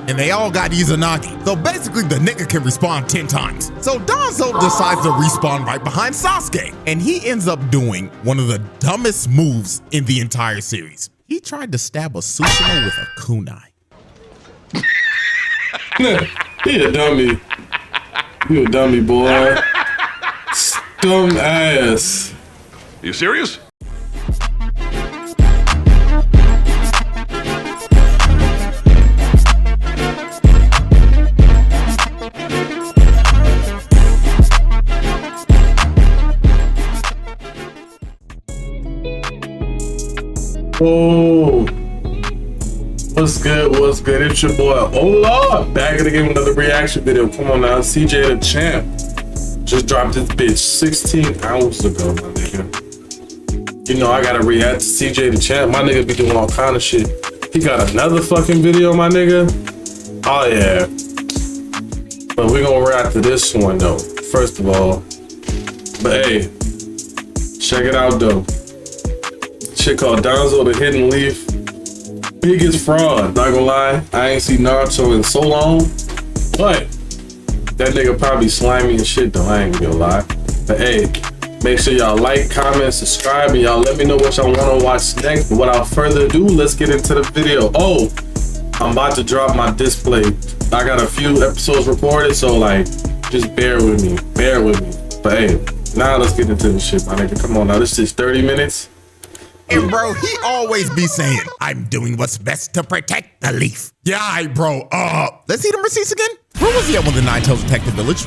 and they all got Izanagi. So basically the nigga can respawn 10 times. So DANZO decides to respawn right behind Sasuke, and he ends up doing one of the dumbest moves in the entire series. He tried to stab a Sushima with a kunai. He a dummy. You a dummy, boy. Dumb ass. You serious? Oh, what's good? What's good? It's your boy Ola, back at again with another reaction video. Come on now, CJ the Champ just dropped this bitch 16 hours ago, my nigga. You know I gotta react to CJ the Champ. My nigga be doing all kind of shit. He got another fucking video, my nigga. Oh yeah, but we gonna react to this one though. First of all, but hey, check it out though. Shit called DANZO the Hidden Leaf. Biggest fraud, not gonna lie. I ain't seen Naruto in so long. But that nigga probably slimy and shit though, I ain't gonna lie. But hey, make sure y'all like, comment, subscribe, and y'all let me know what y'all wanna watch next. But without further ado, let's get into the video. Oh, I'm about to drop my display. I got a few episodes recorded, so like, just bear with me. But hey, now let's get into this shit, my nigga. Come on now, this is 30 minutes. And bro, he always be saying, I'm doing what's best to protect the leaf. Yeah, alright, bro. Let's see them receipts again. Where was he at when the Nine-Tails attacked the village?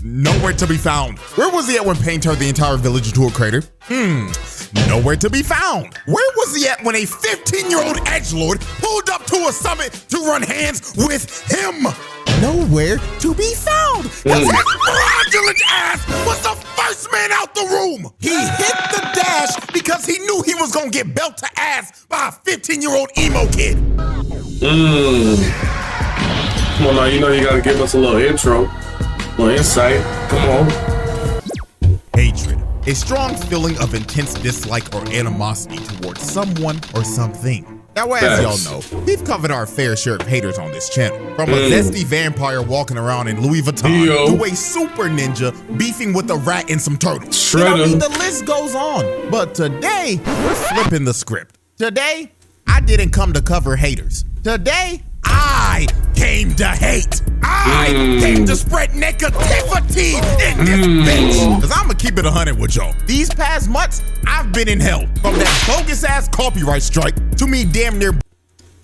Nowhere to be found. Where was he at when Pain turned the entire village into a crater? Nowhere to be found. Where was he at when a 15-year-old edgelord pulled up to a summit to run hands with him? Nowhere to be found. Because his fraudulent ass was the first man out the room. He hit the dash because he knew he was gonna get belt to ass by a 15-year-old emo kid. Come on now, you know you gotta give us a little intro, a little insight. Come on. Hatred. A strong feeling of intense dislike or animosity towards someone or something. Now, as y'all know, we've covered our fair share of haters on this channel. From a zesty vampire walking around in Louis Vuitton to a super ninja beefing with a rat and some turtles. You know, I mean, the list goes on. But today, we're flipping the script. Today, I didn't come to cover haters. Today, I came to hate. I came to spread negativity in this bitch. Cause I'ma keep it 100 with y'all. These past months, I've been in hell. From that bogus ass copyright strike to me damn near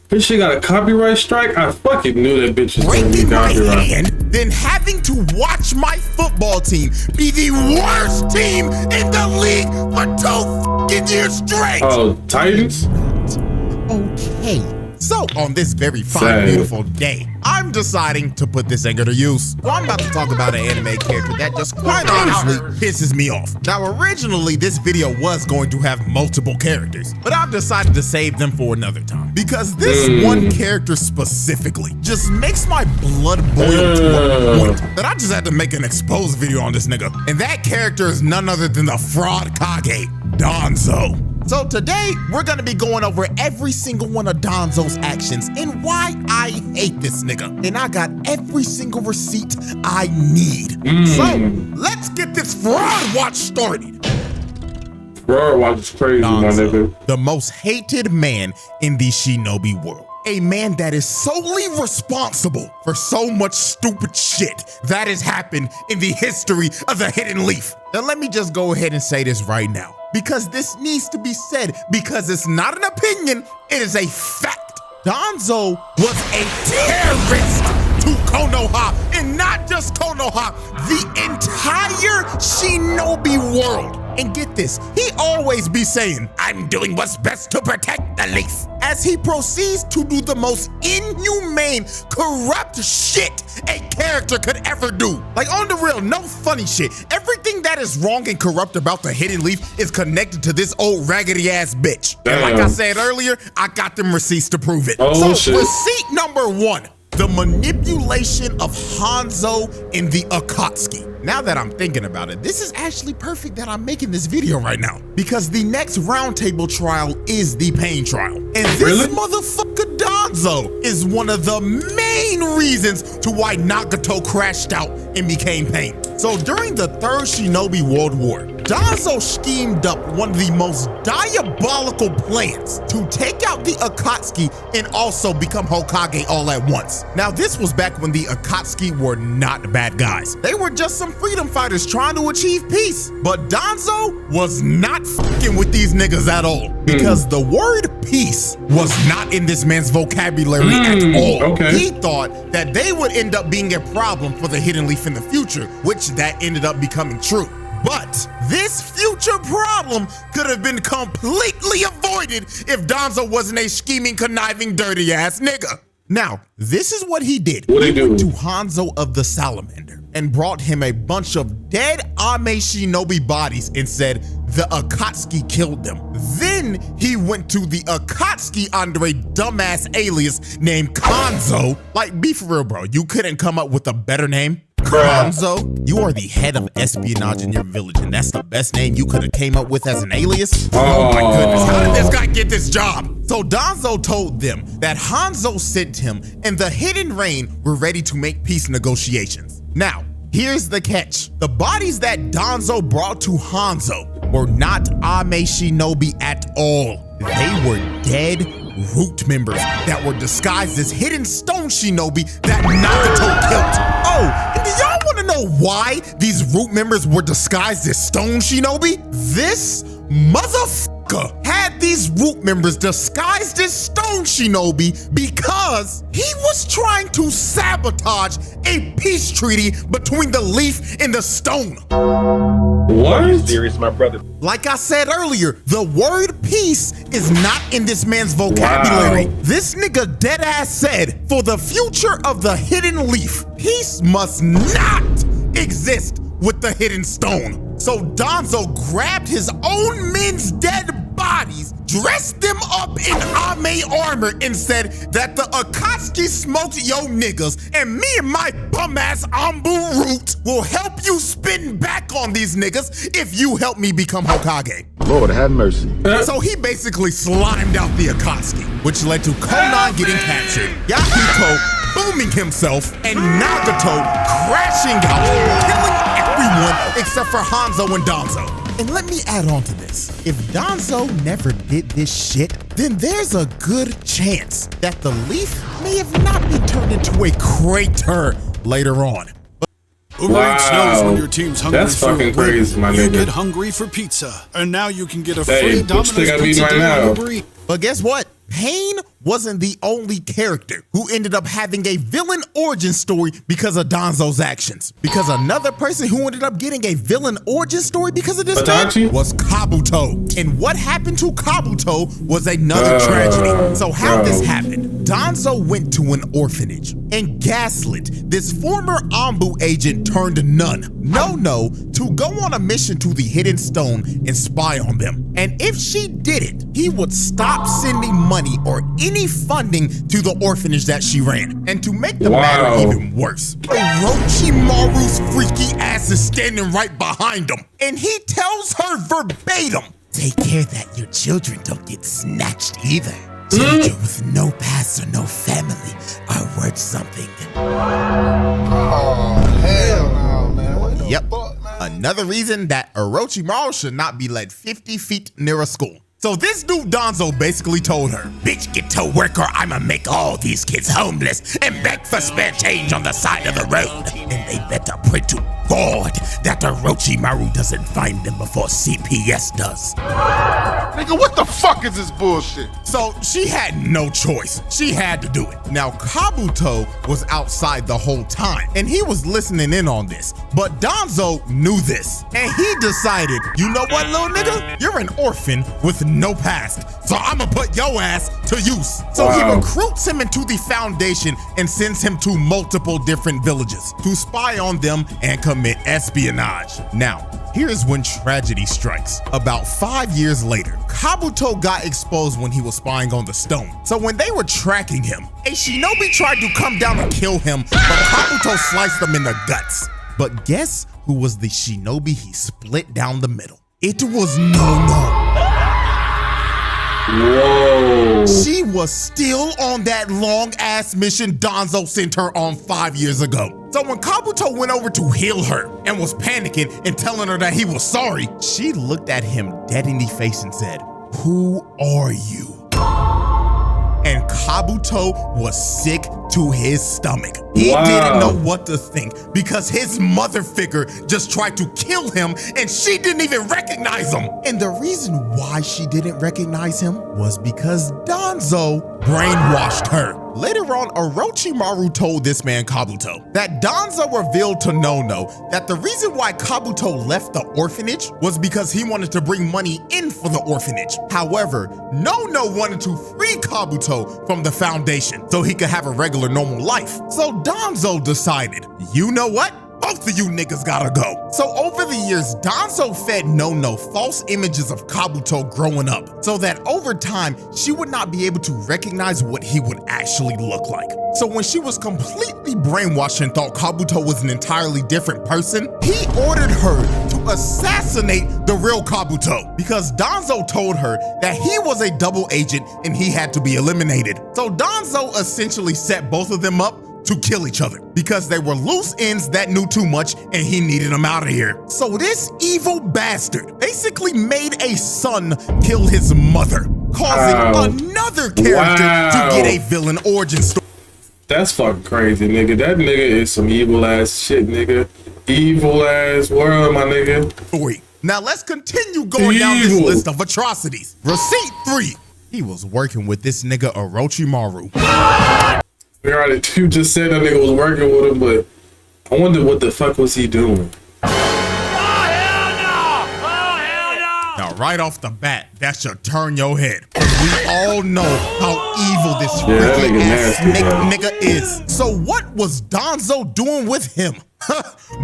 Bitch, she got a copyright strike? I fucking knew that bitch was gonna be breaking my copyright. hand, then having to watch my football team be the worst team in the league for 2 fucking years straight. Oh, Titans? Okay. So on this very fine, beautiful day, I'm deciding to put this anger to use. So I'm about to talk about an anime character that just quite honestly pisses me off. Now originally this video was going to have multiple characters, but I've decided to save them for another time. Because this one character specifically just makes my blood boil to a point that I just had to make an exposed video on this nigga. And that character is none other than the fraud Kage, DANZO. So today, we're gonna be going over every single one of DANZO's actions and why I hate this nigga. And I got every single receipt I need. So, let's get this fraud watch started. Fraud watch is crazy, my nigga. The most hated man in the shinobi world. A man that is solely responsible for so much stupid shit that has happened in the history of the Hidden Leaf. Now let me just go ahead and say this right now, because this needs to be said, because it's not an opinion, it is a fact. DANZO was a terrorist to Konoha, and not just Konoha, the entire shinobi world. And get this, he always be saying, I'm doing what's best to protect the leaf, as he proceeds to do the most inhumane, corrupt shit a character could ever do. Like on the real, no funny shit. Everything that is wrong and corrupt about the Hidden Leaf is connected to this old raggedy ass bitch. And like I said earlier, I got them receipts to prove it. So receipt number 1. the manipulation of Hanzo and the Akatsuki. Now that I'm thinking about it, this is actually perfect that I'm making this video right now, because the next roundtable trial is the Pain trial. And this motherfucker DANZO is one of the main reasons to why Nagato crashed out and became Pain. So during the Third Shinobi World War, DANZO schemed up one of the most diabolical plans to take out the Akatsuki and also become Hokage all at once. Now this was back when the Akatsuki were not bad guys. They were just some freedom fighters trying to achieve peace. But DANZO was not fucking with these niggas at all, because the word peace was not in this man's vocabulary at all. Okay. He thought that they would end up being a problem for the Hidden Leaf in the future, which that ended up becoming true. But this future problem could have been completely avoided if DANZO wasn't a scheming, conniving, dirty ass nigga. Now, this is what he did. What he he went do? to Hanzo of the Salamander and brought him a bunch of dead Ame Shinobi bodies and said the Akatsuki killed them. Then he went to the Akatsuki under a dumbass alias named Kanzo. Like, be for real, bro. You couldn't come up with a better name? Kanzo, you are the head of espionage in your village, and that's the best name you could have came up with as an alias? Oh my goodness, how did this guy get this job? So DANZO told them that Hanzo sent him and the Hidden Rain were ready to make peace negotiations. Now, here's the catch. The bodies that DANZO brought to Hanzo were not Ame Shinobi at all. They were dead root members that were disguised as hidden stone shinobi that Nagato killed. Oh, and do y'all want to know why these root members were disguised as stone shinobi? This motherfucker had these root members disguised as stone shinobi because he was trying to sabotage a peace treaty between the leaf and the stone. What? Serious, my brother. Like I said earlier, the word peace is not in this man's vocabulary. Wow. This nigga deadass said, for the future of the Hidden Leaf, peace must not exist with the Hidden Stone. So DANZO grabbed his own men's dead bodies, dressed them up in Ame armor, and said that the Akatsuki smoked yo niggas, and me and my bum-ass Ambu Root will help you spin back on these niggas if you help me become Hokage. Lord have mercy. So he basically slimed out the Akatsuki, which led to Konan getting captured, Yahiko booming himself, and Nagato crashing out, killing everyone except for Hanzo and DANZO. And let me add on to this. If DANZO never did this shit, then there's a good chance that the leaf may have not been turned into a crater later on. Uber Eats knows when your team's hungry That's for a fucking win, crazy, my you nigga. get hungry for pizza. And now you can get a Hey, free what you Domino's think I'm eating pizza right deal now? on Uber Eats. But guess what? Pain wasn't the only character who ended up having a villain origin story because of DANZO's actions. Because another person who ended up getting a villain origin story because of this Itachi? man was Kabuto. And what happened to Kabuto was another tragedy. So how this happened? DANZO went to an orphanage and gaslit this former Ambu agent turned nun, no, to go on a mission to the Hidden Stone and spy on them. And if she did it, he would stop sending money or any funding to the orphanage that she ran. And to make the matter even worse, Orochimaru's freaky ass is standing right behind him. And he tells her verbatim, take care that your children don't get snatched either. Children with no past or no family are worth something. Oh, hell no, man. What the Yep. fuck, man? Another reason that Orochimaru should not be led 50 feet near a school. So this dude DANZO basically told her, bitch, get to work or I'ma make all these kids homeless and beg for spare change on the side of the road. And they better pray to God that Orochimaru doesn't find them before CPS does. Nigga, what the fuck is this bullshit? So she had no choice. She had to do it. Now, Kabuto was outside the whole time, and he was listening in on this. But DANZO knew this, and he decided, you know what, little nigga? You're an orphan with no past, so I'ma put your ass to use. So he recruits him into the Foundation and sends him to multiple different villages to spy on them and commit espionage. Now, here's when tragedy strikes. About 5 years later, Kabuto got exposed when he was spying on the stone. So when they were tracking him, a shinobi tried to come down and kill him, but Kabuto sliced him in the guts. But guess who was the shinobi he split down the middle? It was No-No. Whoa. She was still on that long-ass mission DANZO sent her on 5 years ago. So when Kabuto went over to heal her and was panicking and telling her that he was sorry, she looked at him dead in the face and said, "Who are you?" And Kabuto was sick to his stomach. He didn't know what to think because his mother figure just tried to kill him and she didn't even recognize him. And the reason why she didn't recognize him was because DANZO brainwashed her. Later on, Orochimaru told this man Kabuto that DANZO revealed to No-No that the reason why Kabuto left the orphanage was because he wanted to bring money in for the orphanage. However, No-No wanted to free Kabuto from the foundation so he could have a regular normal life. So DANZO decided, you know what? Both of you niggas gotta go. So over the years, DANZO fed No-No false images of Kabuto growing up so that over time, she would not be able to recognize what he would actually look like. So when she was completely brainwashed and thought Kabuto was an entirely different person, he ordered her to assassinate the real Kabuto because DANZO told her that he was a double agent and he had to be eliminated. So DANZO essentially set both of them up to kill each other because they were loose ends that knew too much and he needed them out of here. So this evil bastard basically made a son kill his mother, causing another character to get a villain origin story. That's fucking crazy, nigga. That nigga is some evil ass shit, nigga. Evil ass world, my nigga. Now let's continue going down this list of atrocities. Receipt 3. He was working with this nigga Orochimaru. You just said that nigga was working with him, but I wonder what the fuck was he doing? Now, right off the bat, that should turn your head. We all know how evil this freaking ass nigga is. So what was DANZO doing with him?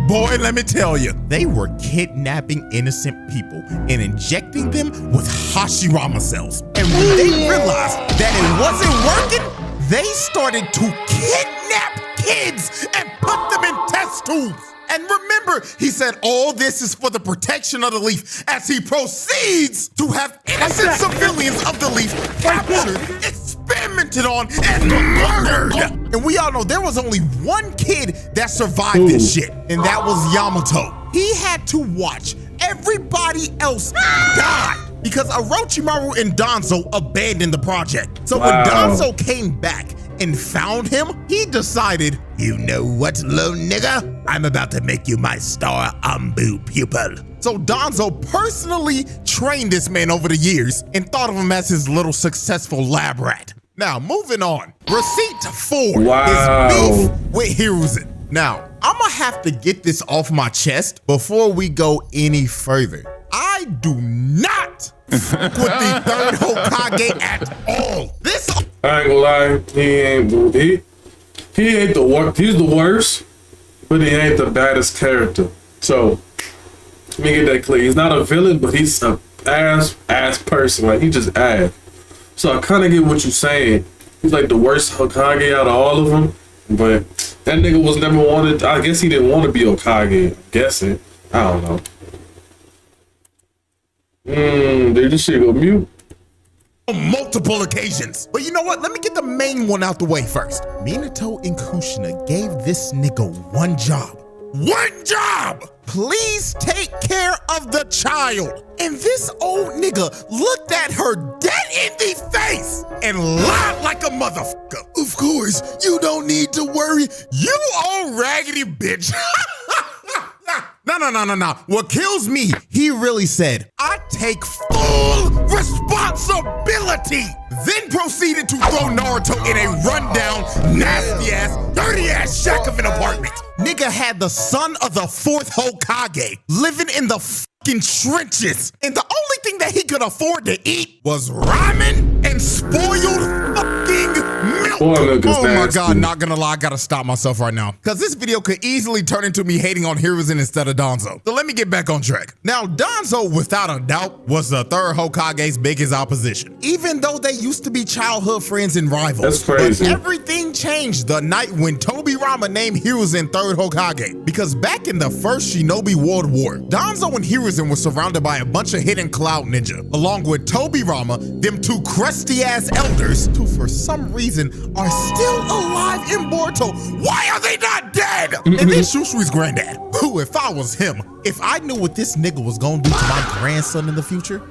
Boy, let me tell you, they were kidnapping innocent people and injecting them with Hashirama cells. And when they realized that it wasn't working, they started to kidnap kids and put them in test tubes. And remember, he said all this is for the protection of the leaf as he proceeds to have innocent civilians of the leaf captured, experimented on, and murdered. And we all know there was only one kid that survived this shit, and that was Yamato. He had to watch everybody else die because Orochimaru and DANZO abandoned the project. So when DANZO came back and found him, he decided, you know what, little nigga? I'm about to make you my star Ambu pupil. So DANZO personally trained this man over the years and thought of him as his little successful lab rat. Now, moving on. Receipt 4 is beef with Hiruzen. Now, I'ma have to get this off my chest before we go any further. I do not with the third Hokage at all. This I ain't gonna lie, he ain't the worst. He's the worst, but he ain't the baddest character. So let me get that clear. He's not a villain, but he's a ass person. Like he just ass. So I kind of get what you're saying. He's like the worst Hokage out of all of them, but that nigga was never wanted. I guess he didn't want to be Hokage. I'm guessing. I don't know. Did this shit go mute? On multiple occasions. But you know what? Let me get the main one out the way first. Minato and Kushina gave this nigga one job. One job! Please take care of the child. And this old nigga looked at her dead in the face and lied like a motherfucker. Of course, you don't need to worry. You old raggedy bitch. No. What kills me, he really said, I take full responsibility. Then proceeded to throw Naruto in a rundown, nasty-ass, dirty-ass shack of an apartment. Nigga had the son of the 4th Hokage living in the fucking trenches. And the only thing that he could afford to eat was ramen and spoiled fucking milk. Boy, Oh my nasty. God, not gonna lie, I gotta stop myself right now. Cause this video could easily turn into me hating on Hiruzen instead of DANZO. So let me get back on track. Now, DANZO, without a doubt, was the third Hokage's biggest opposition. Even though they used to be childhood friends and rivals. That's crazy. But everything changed the night when Tobirama named Hiruzen third Hokage. Because back in the first Shinobi World War, DANZO and Hiruzen were surrounded by a bunch of hidden cloud ninja, along with Tobirama, them two crusty ass elders, who for some reason are still alive in Boruto. Why are they not dead? And then Shushui's granddad, who, if I was him, if I knew what this nigga was gonna do to my grandson in the future,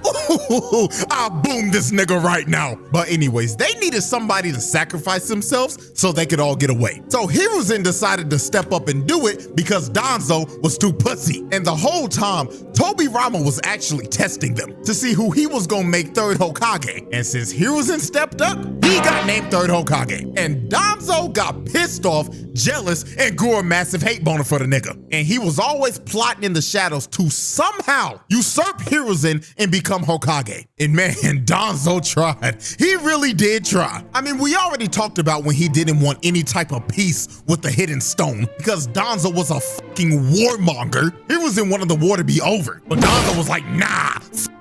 I'll boom this nigga right now. But anyways, they needed somebody to sacrifice themselves so they could all get away. So Hiruzen decided to step up and do it because DANZO was too pussy. And the whole time, Tobirama was actually testing them to see who he was gonna make third Hokage. And since Hiruzen stepped up, he got named third Hokage. And DANZO got pissed off, jealous, and grew a massive hate boner for the nigga. And he was always plotting in the shadows to somehow usurp Hiruzen and become Hokage. And man, DANZO tried. He really did try. I mean, we already talked about when he didn't want any type of peace with the hidden stone because DANZO was a fucking warmonger. Hiruzen wanted the war to be over, but DANZO was like, nah,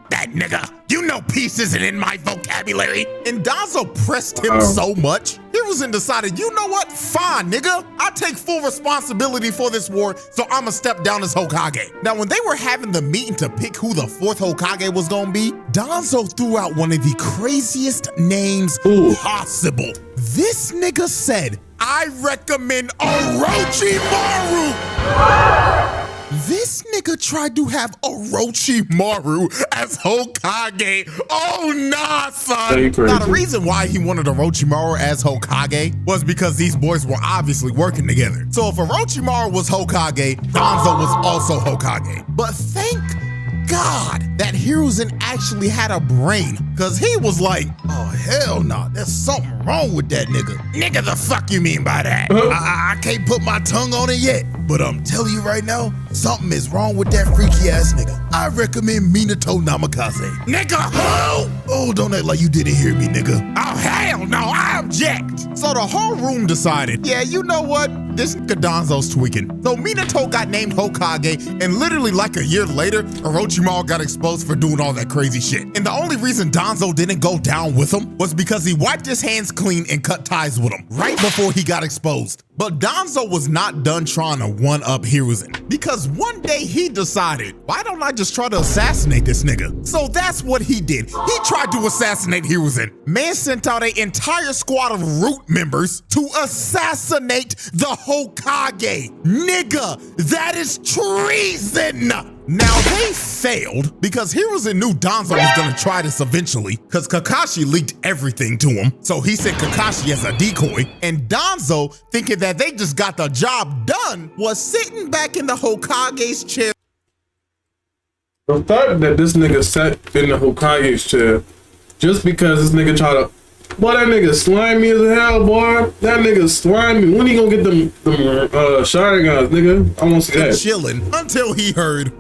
that nigga. You know peace isn't in my vocabulary. And DANZO pressed him so much, Hiruzen decided, you know what? Fine, nigga. I take full responsibility for this war, so I'ma step down as Hokage. Now, when they were having the meeting to pick who the fourth Hokage was gonna be, DANZO threw out one of the craziest names possible. This nigga said, I recommend Orochimaru. This nigga tried to have Orochimaru as Hokage. Oh, nah, son. Now, the reason why he wanted Orochimaru as Hokage was because these boys were obviously working together. So if Orochimaru was Hokage, DANZO was also Hokage. But thank God that Hiruzen actually had a brain, because he was like, oh, hell nah, there's something wrong with that nigga. Nigga, the fuck you mean by that? I can't put my tongue on it yet, but I'm telling you right now, something is wrong with that freaky ass nigga. I recommend Minato Namikaze. Nigga, who? Oh, don't act like you didn't hear me, nigga. Oh, hell no, I object. So the whole room decided, yeah, you know what? This nigga DANZO's tweaking. So Minato got named Hokage, and literally like a year later, Orochimaru got exposed for doing all that crazy shit. And the only reason DANZO didn't go down with him was because he wiped his hands clean and cut ties with him right before he got exposed. But DANZO was not done trying to one-up Hiruzen, because one day he decided, why don't I just try to assassinate this nigga? So that's what he did. He tried to assassinate Hiruzen. Man sent out an entire squad of root members to assassinate the Hokage. Nigga, that is treason. Now, they failed because Hiruzen knew DANZO was gonna try this eventually because Kakashi leaked everything to him. So he sent Kakashi as a decoy, and DANZO, thinking that they just got the job done, was sitting back in the Hokage's chair. The fact that this nigga sat in the Hokage's chair just because this nigga tried to, boy, that nigga slimy as hell, boy. That nigga slimy. When he gonna get them shotguns, nigga? I want to see that. Chilling until he heard,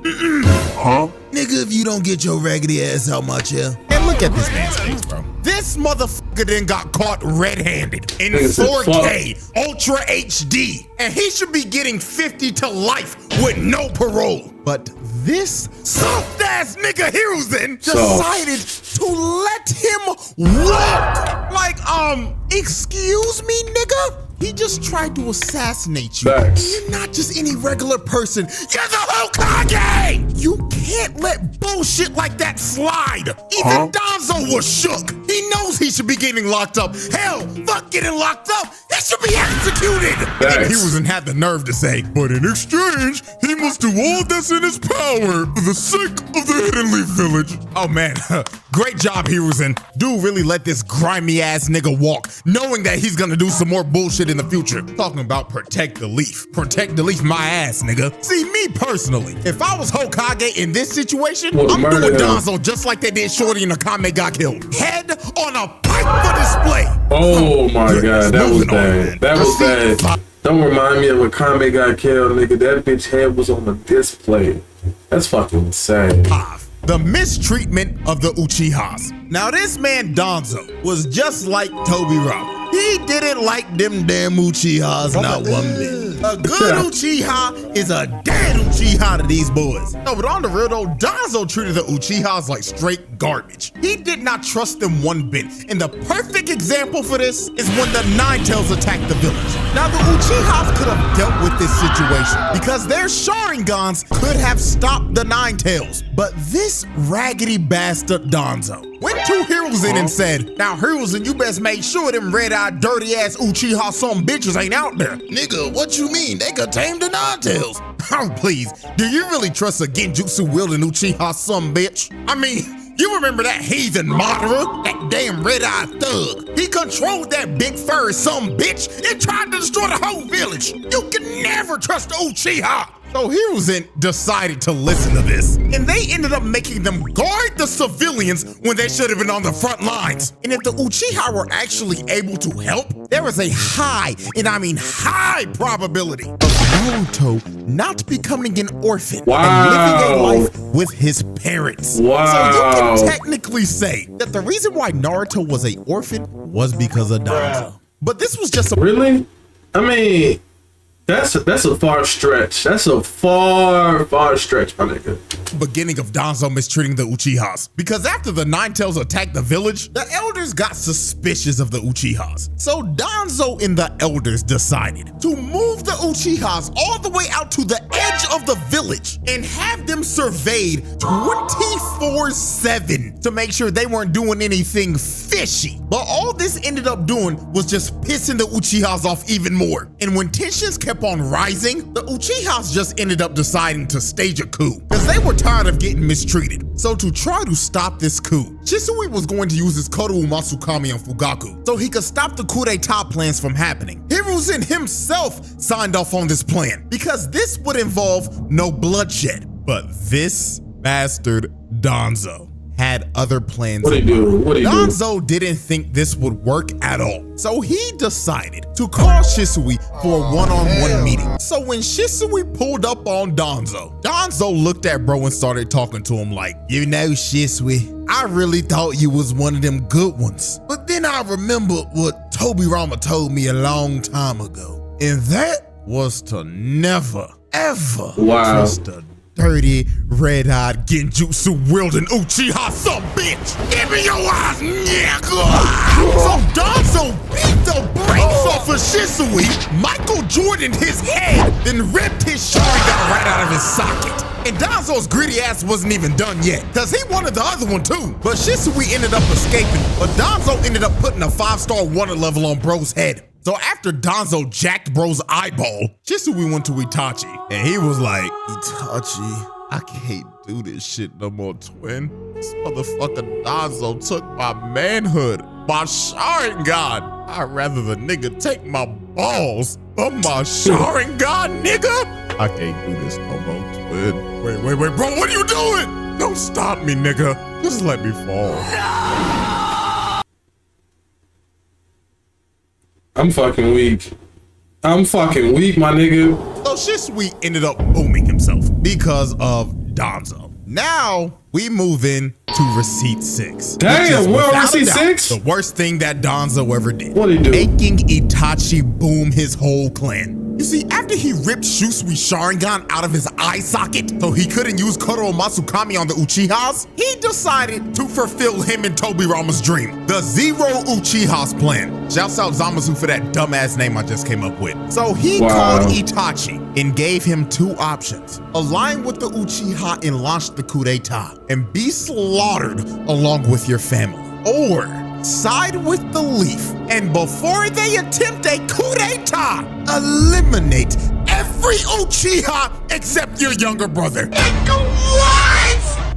Huh? nigga, if you don't get your raggedy ass out my chair. And look at this man's face, bro. This motherfucker then got caught red-handed in 4K, Ultra HD, and he should be getting 50 to life with no parole. But this soft-ass nigga Hiruzen decided to let him walk. Like, excuse me, nigga? He just tried to assassinate you. You're not just any regular person. You're the Hokage! You can't let bullshit like that slide. Even DANZO was shook. He knows he should be getting locked up. Hell, fuck getting locked up. He should be executed. And Hiruzen had the nerve to say, but in exchange, he must do all that's in his power for the sake of the Hidden Leaf Village. Oh man, great job, Hiruzen. Dude really let this grimy ass nigga walk, knowing that he's gonna do some more bullshit in the future. Talking about protect the leaf. Protect the leaf my ass, nigga. See, me personally, if I was Hokage in this situation, I'm doing DANZO just like they did Shorty and Akame got killed. Head on a pike for display. Oh my God, that was bad. That was bad. Don't remind me of when Akame got killed, nigga. That bitch head was on the display. That's fucking insane. the mistreatment of the Uchihas. Now this man Danzo was just like Tobirama. He didn't like them damn Uchihas, not one bit. A good Uchiha is a dead Uchiha to these boys. No, but on the real though, Danzo treated the Uchihas like straight garbage. He did not trust them one bit. And the perfect example for this is when the Nine-Tails attacked the village. Now the Uchihas could have dealt with this situation because their Sharingans could have stopped the Nine-Tails. But this raggedy bastard Danzo went to Hiruzen and said, now Hiruzen, you best make sure them red-eyed, dirty-ass Uchiha some bitches ain't out there. Nigga, what you mean? They could tame the Nine-Tails. Oh, please. Do you really trust a Genjutsu wielding Uchiha some bitch? I mean, you remember that heathen Madara? That damn red-eyed thug. He controlled that big furry some bitch and tried to destroy the whole village. You can never trust Uchiha. So Hiruzen decided to listen to this, and they ended up making them guard the civilians when they should have been on the front lines. And if the Uchiha were actually able to help, there was a high, and I mean high probability of Naruto not becoming an orphan and living a life with his parents. Wow. So you can technically say that the reason why Naruto was an orphan was because of Danzo. But this was just a— Really? I mean, that's a far stretch. That's a far stretch, my nigga. Beginning of Danzo mistreating the Uchihas. Because after the Nine-Tails attacked the village, the elders got suspicious of the Uchihas. So Danzo and the elders decided to move the Uchihas all the way out to the edge of the village and have them surveyed 24/7 to make sure they weren't doing anything fishy. But all this ended up doing was just pissing the Uchihas off even more. And when tensions kept on rising, the Uchihas just ended up deciding to stage a coup because they were tired of getting mistreated. So to try to stop this coup, Shisui was going to use his Koru Masukami on Fugaku so he could stop the coup d'etat plans from happening. Hiruzen himself signed off on this plan because this would involve no bloodshed. But this bastard Danzo had other plans. What did he do? What did he do? Danzo didn't think this would work at all. So he decided to call Shisui for a one-on-one meeting. So when Shisui pulled up on Danzo, Danzo looked at bro and started talking to him like, you know, Shisui, I really thought you was one of them good ones. But then I remembered what Tobirama told me a long time ago. And that was to never, ever trust a dirty, red-eyed, genjutsu wielding Uchiha some bitch. Give me your eyes, nigga. So Danzo beat the brakes off of Shisui, Michael Jordan his head, then ripped his Sharingan right out of his socket. And Danzo's greedy ass wasn't even done yet, cause he wanted the other one too. But Shisui ended up escaping, but Danzo ended up putting a 5-star wonder level on bro's head. So after Danzo jacked bro's eyeball, Shisui went to Itachi, and he was like, Itachi, I can't do this shit no more, twin. This motherfucker Danzo took my manhood, my Sharingan. I'd rather the nigga take my balls, but my Sharingan, nigga. I can't do this no more, twin. Wait, bro, what are you doing? Don't stop me, nigga. Just let me fall. I'm fucking weak. I'm fucking weak, my nigga. So Shisui ended up booming himself because of Danzo. Now we move in to receipt 6. Damn, we're on receipt 6? The worst thing that Danzo ever did. What'd he do? Making Itachi boom his whole clan. You see, after he ripped Shusui's Sharingan out of his eye socket so he couldn't use Koro Masukami on the Uchihas, he decided to fulfill him and Tobirama's dream, the Zero Uchihas plan. Shouts out Zamasu for that dumbass name I just came up with. So he called Itachi and gave him 2 options. Align with the Uchiha and launch the coup d'etat and be slaughtered along with your family. Or side with the Leaf, and before they attempt a coup d'etat, eliminate every Uchiha except your younger brother.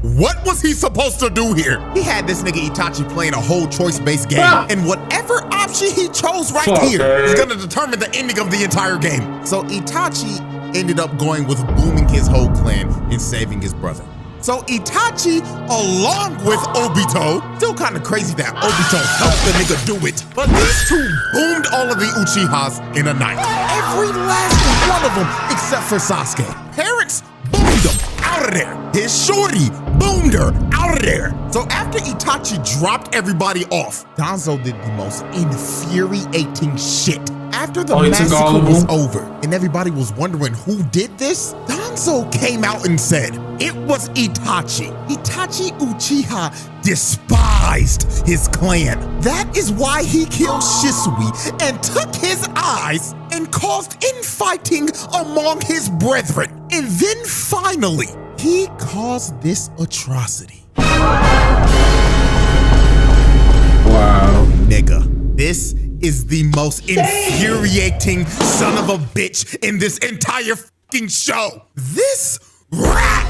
What was he supposed to do here? He had this nigga Itachi playing a whole choice-based game, and whatever option he chose here is gonna determine the ending of the entire game. So Itachi ended up going with booming his whole clan and saving his brother. So Itachi, along with Obito, still kind of crazy that Obito helped the nigga do it, but these two boomed all of the Uchihas in a night. Every last one of them except for Sasuke. Parents boomed them out of there. His shorty boomed her out of there. So after Itachi dropped everybody off, DANZO did the most infuriating shit. After the massacre was over and everybody was wondering who did this, DANZO came out and said it was Itachi. Itachi Uchiha despised his clan. That is why he killed Shisui and took his eyes and caused infighting among his brethren. And then finally, he caused this atrocity. Wow. Nigga, this is the most infuriating son of a bitch in this entire fucking show. This rat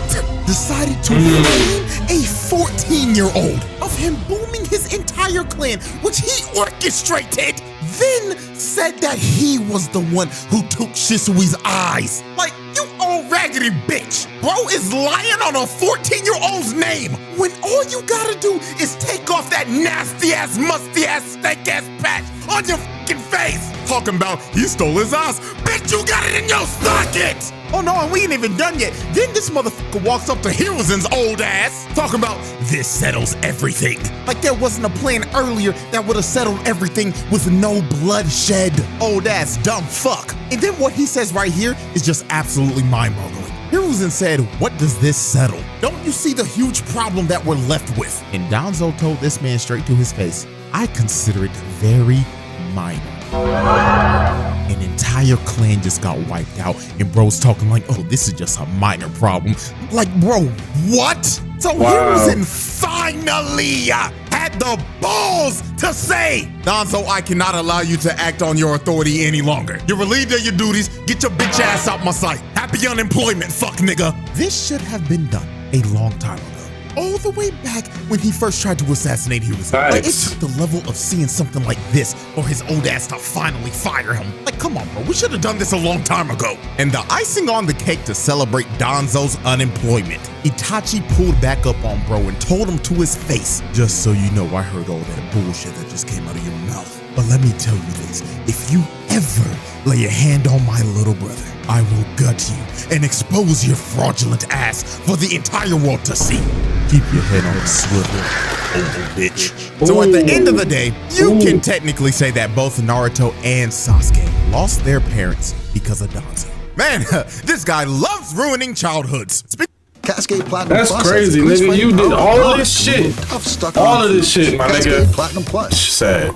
decided to blame a 14-year-old of him booming his entire clan, which he orchestrated, then said that he was the one who took Shisui's eyes. Like, you old raggedy bitch. Bro is lying on a 14-year-old's name when all you gotta do is take off that nasty-ass, musty-ass, stank-ass patch on your fucking face. Talking about he stole his eyes. Bitch, you got it in your socket. Oh no, and we ain't even done yet. Then this motherfucker walks up to Hiruzen's old ass, talking about this settles everything. Like there wasn't a plan earlier that would have settled everything with no bloodshed. Old ass dumb fuck. And then what he says right here is just absolutely mind-boggling. Hiruzen said, what does this settle? Don't you see the huge problem that we're left with? And DANZO told this man straight to his face, I consider it very minor. An entire clan just got wiped out and bro's talking like, oh, this is just a minor problem. Like, bro, what? So Hiruzen finally had the balls to say, DANZO, I cannot allow you to act on your authority any longer. You're relieved of your duties. Get your bitch ass out my sight. Happy unemployment, fuck nigga. This should have been done a long time ago. All the way back when he first tried to assassinate Hiruzen. Like, it took the level of seeing something like this for his old ass to finally fire him. Like, come on, bro, we should have done this a long time ago. And the icing on the cake to celebrate DANZO's unemployment, Itachi pulled back up on bro and told him to his face, just so you know, I heard all that bullshit that just came out of your mouth. But let me tell you this, if you ever lay a hand on my little brother, I will gut you and expose your fraudulent ass for the entire world to see. Keep your head on a swivel, old bitch. So at the end of the day, you can technically say that both Naruto and Sasuke lost their parents because of DANZO. Man, this guy loves ruining childhoods. Cascade Platinum That's Plus crazy, nigga. You did all of this shit. All of this shit, my nigga. Platinum Plus. Sad.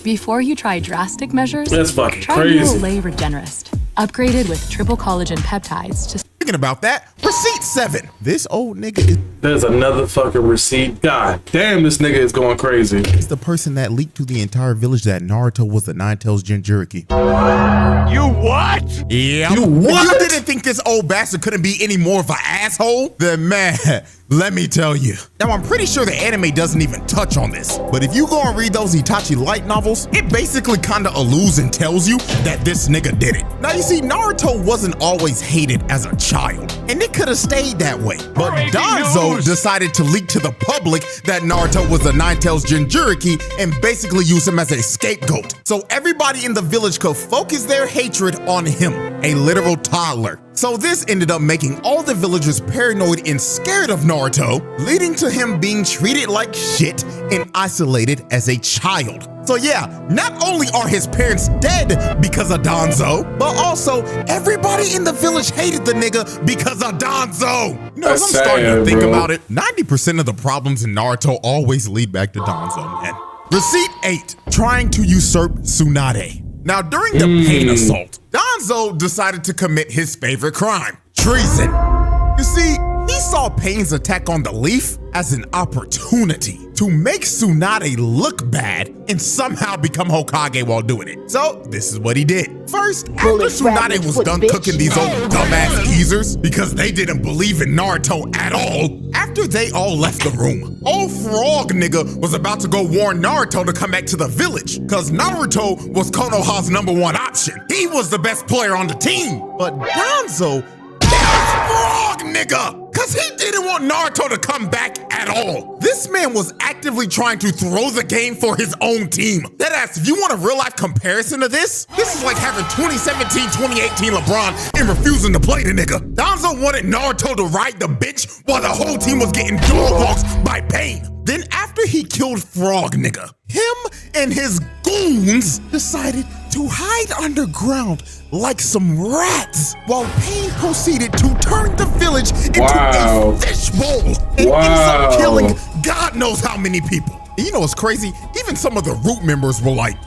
Before you try drastic measures, That's fucking try crazy. Lay Regenerist, upgraded with triple collagen peptides to Thinking about that, receipt 7. This old nigga is There's another fucking receipt. God damn, this nigga is going crazy. the person that leaked to the entire village that Naruto was the Nine-Tails Jinchuriki. You what? Yeah. You what? If you didn't think this old bastard couldn't be any more of an asshole, then man, let me tell you. Now, I'm pretty sure the anime doesn't even touch on this, but if you go and read those Itachi light novels, it basically kind of alludes and tells you that this nigga did it. Now, you see, Naruto wasn't always hated as a child, and it could have stayed that way. But DANZO decided to leak to the public that Naruto was the Nine-Tails Jinchuriki and basically use him as a scapegoat. So everybody in the village could focus their hatred on him, a literal toddler. So this ended up making all the villagers paranoid and scared of Naruto, leading to him being treated like shit and isolated as a child. So yeah, not only are his parents dead because of DANZO, but also everybody in the village hated the nigga because of DANZO. You know, as I'm starting to think about it, 90% of the problems in Naruto always lead back to DANZO, man. Receipt 8, trying to usurp Tsunade. Now, during the pain assault, DANZO decided to commit his favorite crime, treason. You see, he saw Pain's attack on the leaf as an opportunity to make Tsunade look bad and somehow become Hokage while doing it. So this is what he did. First, after Tsunade was done cooking these old dumbass geezers because they didn't believe in Naruto at all, after they all left the room, old frog nigga was about to go warn Naruto to come back to the village because Naruto was Konoha's #1 option. He was the best player on the team. But DANZO, that frog nigga, Cause he didn't want Naruto to come back at all. This man was actively trying to throw the game for his own team. Deadass, if you want a real life comparison to this is like having 2017, 2018 LeBron and refusing to play the nigga. DANZO wanted Naruto to ride the bench while the whole team was getting dog walks by Pain. Then after he killed Frog nigga, him and his goons decided to hide underground like some rats while Pain proceeded to turn the village into a fishbowl and ends up killing God knows how many people. You know what's crazy? Even some of the Root members were like,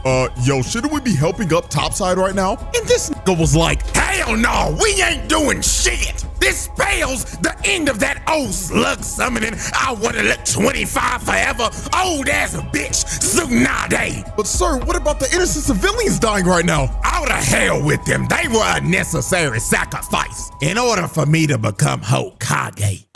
yo, shouldn't we be helping up topside right now? And this nigga was like, hell no, we ain't doing shit. This spells the end of that old slug summoning. I wanna look 25 forever. Old ass bitch, Tsunade. But sir, what about the innocent civilians dying right now? Out of hell with them. They were a necessary sacrifice in order for me to become Hokage.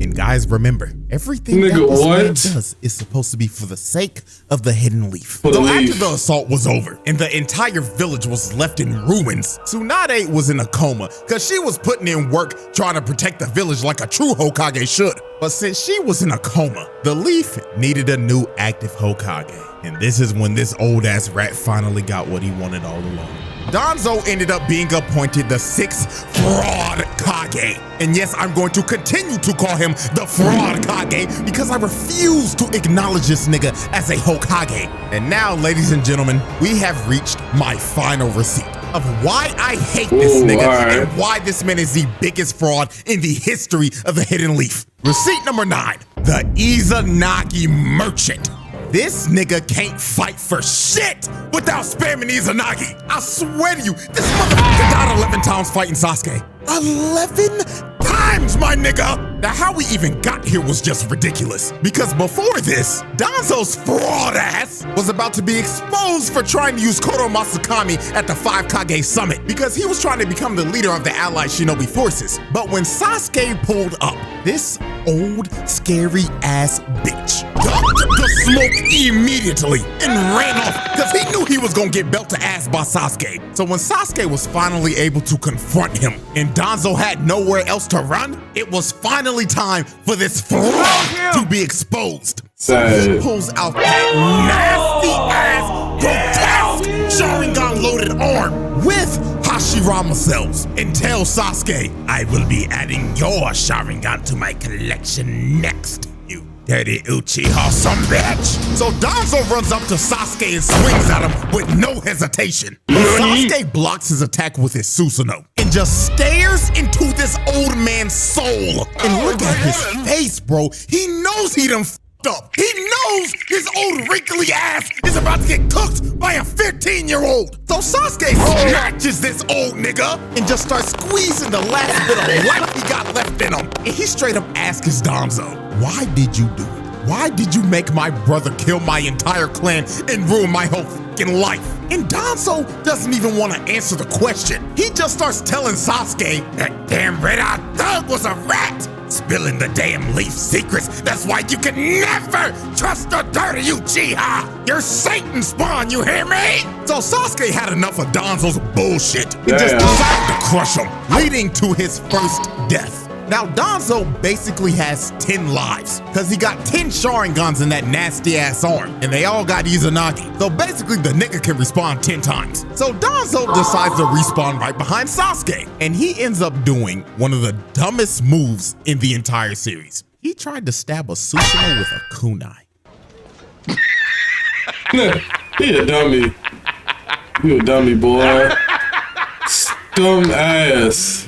And guys, remember, everything that this man does is supposed to be for the sake of the hidden leaf. So after the assault was over and the entire village was left in ruins, Tsunade was in a coma because she was putting in work trying to protect the village like a true Hokage should. But since she was in a coma, the leaf needed a new active Hokage. And this is when this old ass rat finally got what he wanted all along. DANZO ended up being appointed the 6th Fraud Kage. And yes, I'm going to continue to call him the Fraud Kage because I refuse to acknowledge this nigga as a Hokage. And now, ladies and gentlemen, we have reached my final receipt of why I hate this nigga and why this man is the biggest fraud in the history of the Hidden Leaf. Receipt number 9, the Izanagi Merchant. This nigga can't fight for shit without spamming Izanagi. I swear to you, this motherfucker died 11 times fighting Sasuke. 11 times, my nigga! Now, how we even got here was just ridiculous. Because before this, DANZO's fraud ass was about to be exposed for trying to use Kodo Masakami at the 5 Kage Summit because he was trying to become the leader of the allied shinobi forces. But when Sasuke pulled up, this old, scary ass bitch ducked the smoke immediately and ran off because he knew he was gonna get belt to ass by Sasuke. So when Sasuke was finally able to confront him and DANZO had nowhere else to run, it was finally time for this fraud to be exposed. So he pulls out that nasty ass, grotesque Sharingan loaded arm with Hashirama cells and tells Sasuke, I will be adding your Sharingan to my collection next. Daddy Uchiha some bitch. So DANZO runs up to Sasuke and swings at him with no hesitation. But Sasuke blocks his attack with his Susanoo and just stares into this old man's soul. And look at his face, bro. He knows he done f***ed up. He knows his old wrinkly ass is about to get cooked by a 15-year-old. So Sasuke snatches this old nigga and just starts squeezing the last bit of life he got left in him. And he straight up asks DANZO, why did you do it? Why did you make my brother kill my entire clan and ruin my whole fucking life? And DANZO doesn't even want to answer the question. He just starts telling Sasuke that damn red-eyed thug was a rat, spilling the damn leaf secrets. That's why you can never trust the dirty Uchiha. You're Satan spawn, you hear me? So Sasuke had enough of DANZO's bullshit and just decided to crush him, leading to his first death. Now, DANZO basically has 10 lives, because he got 10 Sharingans in that nasty-ass arm, and they all got Izanagi. So basically, the nigga can respawn 10 times. So DANZO decides to respawn right behind Sasuke, and he ends up doing one of the dumbest moves in the entire series. He tried to stab a Susanoo with a kunai. He a dummy. You a dummy, boy. Dumb ass.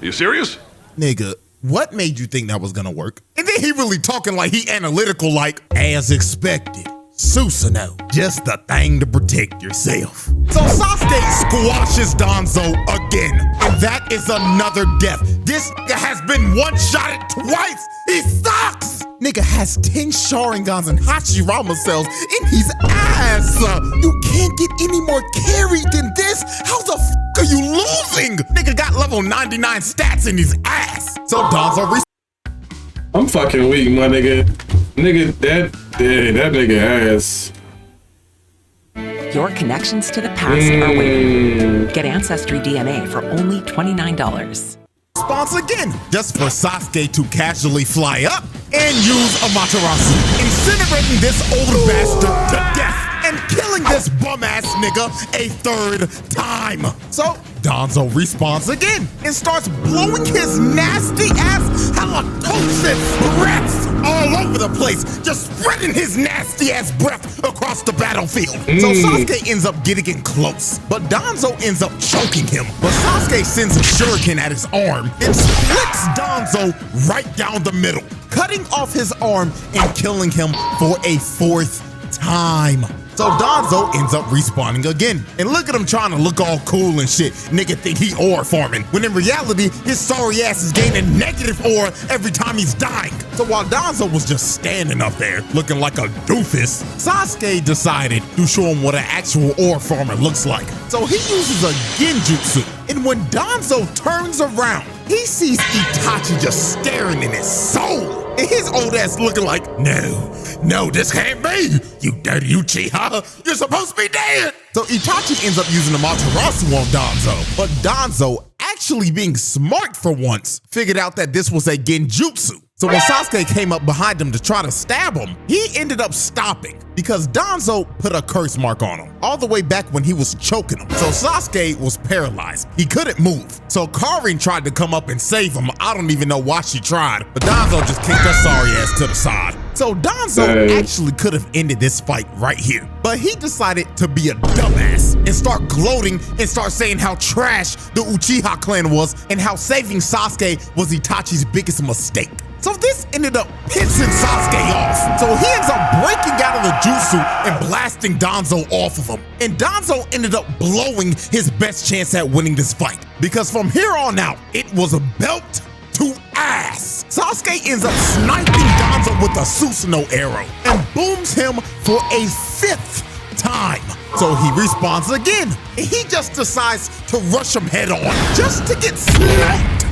You serious? Nigga, what made you think that was gonna work? And then he really talking like he analytical, like, as expected. Susanoo, just the thing to protect yourself. So Sasuke squashes DANZO again, and that is another death. This nigga has been one-shotted twice. He sucks. Nigga has 10 Sharingans and Hashirama cells in his ass. You can't get any more carried than this. How the f are you losing? Nigga got level 99 stats in his ass. So DANZO I'm fucking weak, my nigga. Nigga, that nigga ass. Your connections to the past are waiting. Get Ancestry DNA for only $29. responds again, just for Sasuke to casually fly up and use Amaterasu, incinerating this old bastard to death and killing this bum-ass nigga a third time. So DANZO responds again and starts blowing his nasty ass halitosis breath all over the place, just spreading his nasty ass breath across the battlefield. So Sasuke ends up getting in close, but DANZO ends up choking him. But Sasuke sends a shuriken at his arm and splits DANZO right down the middle, cutting off his arm and killing him for a fourth time. So DANZO ends up respawning again. And look at him trying to look all cool and shit. Nigga think he ore farming, when in reality, his sorry ass is gaining negative ore every time he's dying. So while DANZO was just standing up there looking like a doofus, Sasuke decided to show him what an actual ore farmer looks like. So he uses a genjutsu. And when DANZO turns around, he sees Itachi just staring in his soul. And his old ass looking like, no, this can't be. You dirty Uchiha, you're supposed to be dead. So Itachi ends up using the Amaterasu on DANZO. But DANZO, actually being smart for once, figured out that this was a genjutsu. So when Sasuke came up behind him to try to stab him, he ended up stopping because DANZO put a curse mark on him all the way back when he was choking him. So Sasuke was paralyzed. He couldn't move. So Karin tried to come up and save him. I don't even know why she tried, but DANZO just kicked her sorry ass to the side. So DANZO actually could have ended this fight right here, but he decided to be a dumbass and start gloating and start saying how trash the Uchiha clan was and how saving Sasuke was Itachi's biggest mistake. So this ended up pissing Sasuke off. So he ends up breaking out of the jutsu and blasting DANZO off of him. And DANZO ended up blowing his best chance at winning this fight, because from here on out, it was a belt to ass. Sasuke ends up sniping DANZO with a Susanoo arrow and booms him for a fifth time. So he respawns again, and he just decides to rush him head on just to get sniped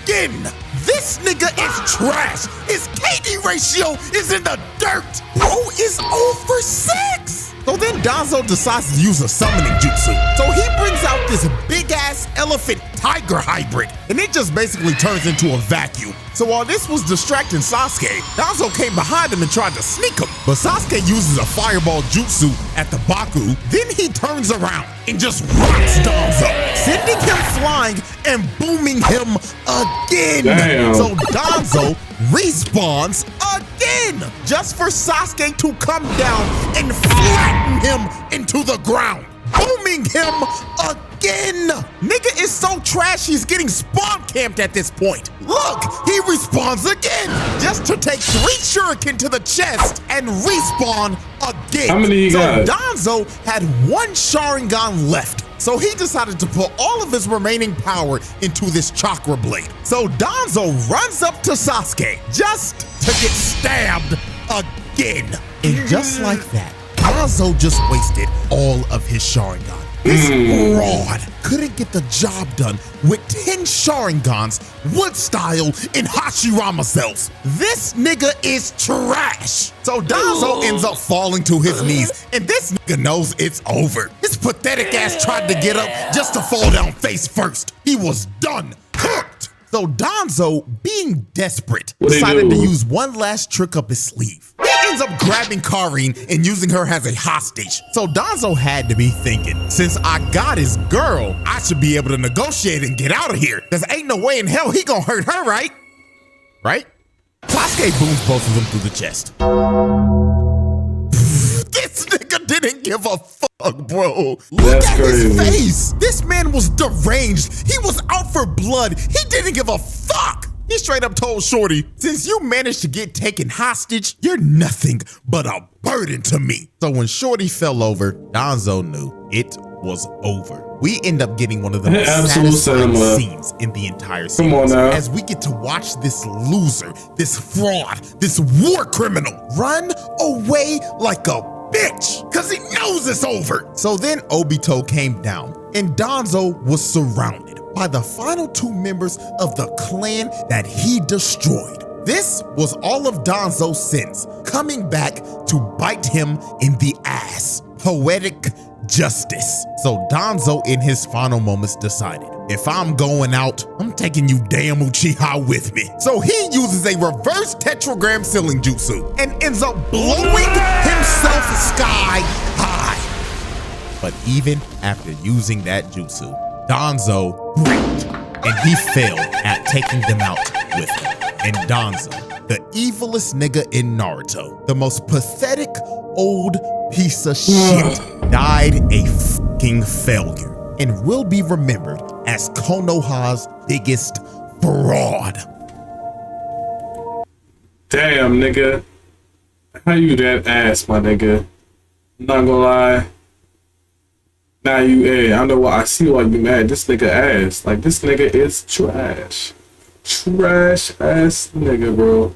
again. This nigga is trash. His KD ratio is in the dirt. Bro is 0-for-6. So then DANZO decides to use a summoning jutsu. So he brings out this big ass elephant tiger hybrid, and it just basically turns into a vacuum. So while this was distracting Sasuke, DANZO came behind him and tried to sneak him. But Sasuke uses a fireball jutsu at the Baku. Then he turns around and just rocks DANZO, sending him flying and booming him again. Damn. So DANZO respawns again, just for Sasuke to come down and flatten him into the ground, booming him again. Nigga is so trash, he's getting spawn camped at this point. Look, he respawns again, just to take 3 shuriken to the chest and respawn again. How many you got? DANZO had 1 Sharingan left, so he decided to put all of his remaining power into this chakra blade. So DANZO runs up to Sasuke just to get stabbed again. And just like that, DANZO just wasted all of his Sharingan. This fraud couldn't get the job done with 10 Sharingans, wood style, and Hashirama cells. This nigga is trash. So DANZO ends up falling to his knees, and this nigga knows it's over. His pathetic ass tried to get up just to fall down face first. He was done, cooked. So DANZO, being desperate, decided to use one last trick up his sleeve. He ends up grabbing Karin and using her as a hostage. So DANZO had to be thinking, since I got his girl, I should be able to negotiate and get out of here. Cause ain't no way in hell he gonna hurt her, right? Right? Sasuke booms both of them through the chest. This nigga didn't give a fuck, bro. Look at his face. This man was deranged. He was out for blood. He didn't give a fuck. He straight up told Shorty, since you managed to get taken hostage, you're nothing but a burden to me. So when Shorty fell over, DANZO knew it was over. We end up getting one of the most satisfying scenes in the entire series. Come on now. As we get to watch this loser, this fraud, this war criminal run away like a bitch, cause he knows it's over. So then Obito came down and DANZO was surrounded by the final 2 members of the clan that he destroyed. This was all of DANZO's sins coming back to bite him in the ass. Poetic justice. So Danzo in his final moments decided, if I'm going out, I'm taking you damn Uchiha with me. So he uses a reverse tetragram sealing jutsu and ends up blowing himself sky high. But even after using that jutsu, Danzo bricked and he failed at taking them out with him. And Danzo, the evilest nigga in Naruto, the most pathetic old piece of shit, died a fucking failure and will be remembered as Konoha's biggest fraud. Damn, nigga. How you that ass, my nigga? I'm not gonna lie. Now you, hey, I know why, I see why you mad. This nigga ass. Like, this nigga is trash. Trash ass nigga, bro.